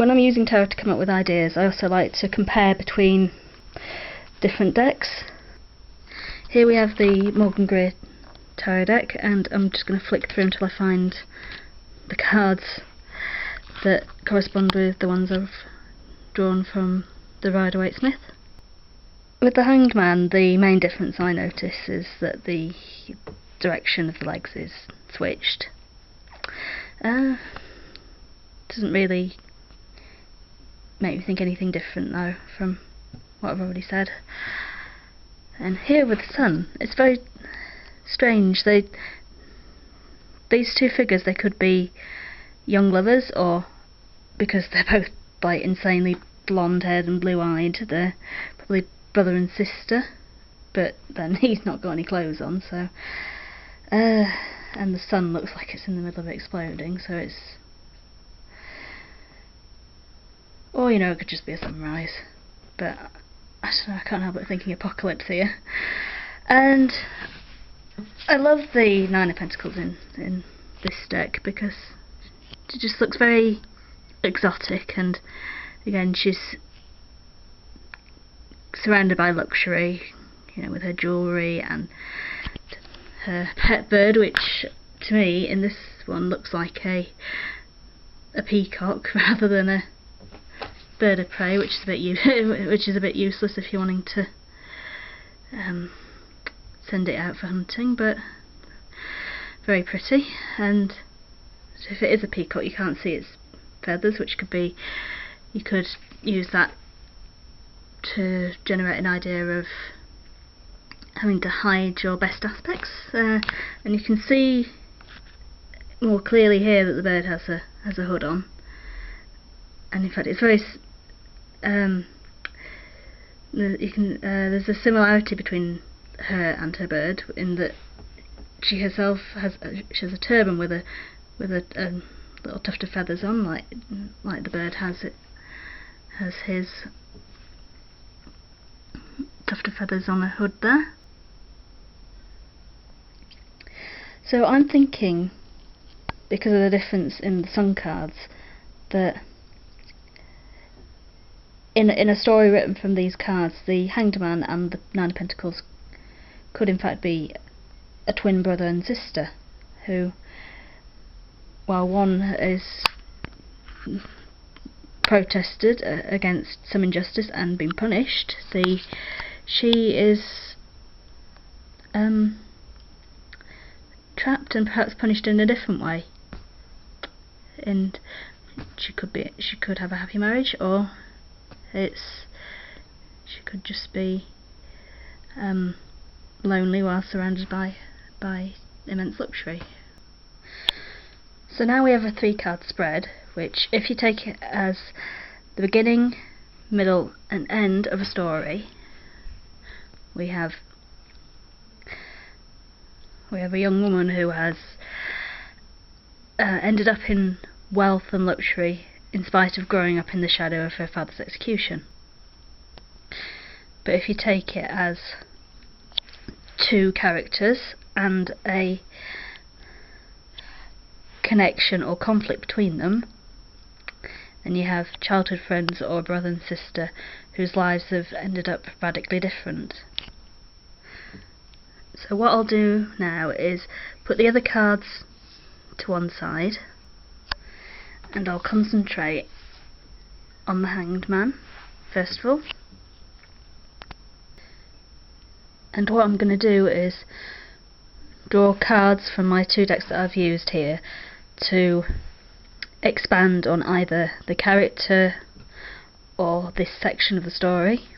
when I'm using tarot to come up with ideas, I also like to compare between different decks. Here we have the Morgan Greer tarot deck, and I'm just going to flick through until I find the cards that correspond with the ones I've drawn from the Rider-Waite-Smith. With the Hanged Man, the main difference I notice is that the direction of the legs is switched. Doesn't really make me think anything different though from what I've already said. And here with the Sun, it's very strange. These two figures, they could be young lovers, or because they're both like insanely blonde-haired and blue-eyed, they're probably brother and sister. But then he's not got any clothes on, so and the sun looks like it's in the middle of exploding, so it's, or you know, it could just be a sunrise, but I don't know, I can't help but thinking apocalypse here. And I love the Nine of Pentacles in this deck because it just looks very exotic, and again she's surrounded by luxury, you know, with her jewellery and her pet bird, which to me in this one looks like a peacock rather than a bird of prey, which is a bit useless if you're wanting to send it out for hunting, but very pretty. And if it is a peacock, you can't see its feathers, which could be, you could use that to generate an idea of having to hide your best aspects, and you can see more clearly here that the bird has a hood on, and in fact it's very there's a similarity between her and her bird in that she herself has a turban with a little tuft of feathers on, like the bird has his tuft of feathers on her hood there. So I'm thinking, because of the difference in the Sun cards, that in a story written from these cards, the Hanged Man and the Nine of Pentacles could in fact be a twin brother and sister, who, while one is protested against some injustice and been punished, she is trapped and perhaps punished in a different way, and she could have a happy marriage, or she could just be lonely while surrounded by immense luxury. So now we have a 3-card spread, which if you take it as the beginning, middle and end of a story, we have a young woman who has ended up in wealth and luxury in spite of growing up in the shadow of her father's execution. But if you take it as 2 characters and a connection or conflict between them, then you have childhood friends or a brother and sister whose lives have ended up radically different. So what I'll do now is put the other cards to one side, and I'll concentrate on the Hanged Man first of all. And what I'm going to do is draw cards from my 2 decks that I've used here to expand on either the character or this section of the story.